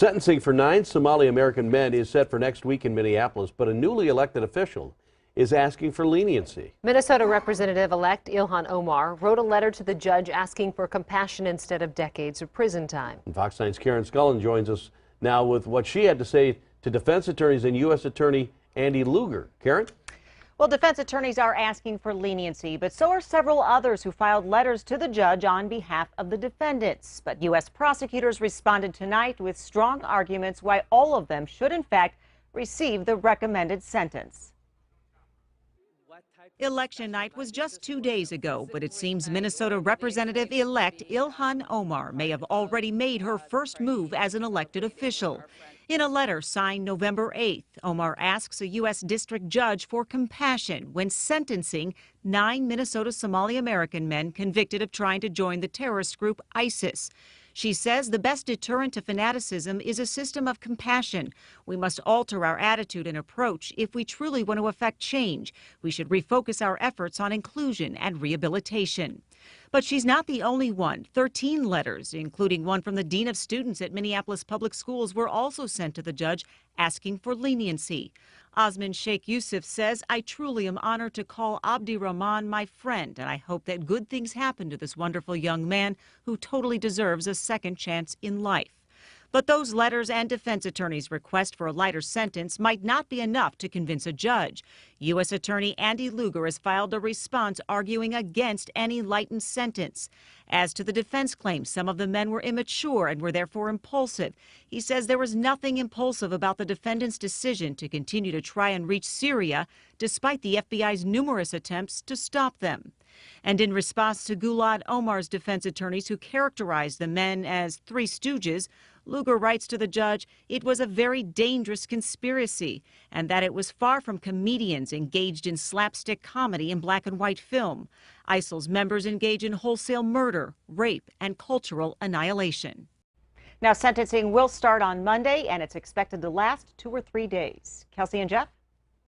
Sentencing for 9 Somali American men is set for next week in Minneapolis, but a newly elected official is asking for leniency. Minnesota Representative-elect Ilhan Omar wrote a letter to the judge asking for compassion instead of decades of prison time. And Fox 9's Karen Scullin joins us now with what she had to say to defense attorneys and U.S. Attorney Andy Lugar. Karen? Well, defense attorneys are asking for leniency, but so are several others who filed letters to the judge on behalf of the defendants. But U.S. prosecutors responded tonight with strong arguments why all of them should, in fact, receive the recommended sentence. Election night was just 2 days ago, but it seems Minnesota Representative-elect Ilhan Omar may have already made her first move as an elected official. In a letter signed November 8th, Omar asks a U.S. district judge for compassion when sentencing 9 Minnesota Somali American men convicted of trying to join the terrorist group ISIS. She says the best deterrent to fanaticism is a system of compassion. We must alter our attitude and approach if we truly want to affect change. We should refocus our efforts on inclusion and rehabilitation. But she's not the only one. 13 letters, including one from the Dean of Students at Minneapolis Public Schools, were also sent to the judge asking for leniency. Osman Sheikh Yusuf says, "I truly am honored to call Abdi Rahman my friend, and I hope that good things happen to this wonderful young man who totally deserves a second chance in life." But those letters and defense attorneys' request for a lighter sentence might not be enough to convince a judge. U.S. Attorney Andy Lugar has filed a response arguing against any lightened sentence. As to the defense claims, some of the men were immature and were therefore impulsive. He says there was nothing impulsive about the defendant's decision to continue to try and reach Syria, despite the FBI's numerous attempts to stop them. And in response to Gulad Omar's defense attorneys, who characterized the men as three stooges, Lugar writes to the judge it was a very dangerous conspiracy and that it was far from comedians engaged in slapstick comedy and black and white film. ISIL's members engage in wholesale murder, rape, and cultural annihilation. Now, sentencing will start on Monday, and it's expected to last 2 or 3 days. Kelsey and Jeff?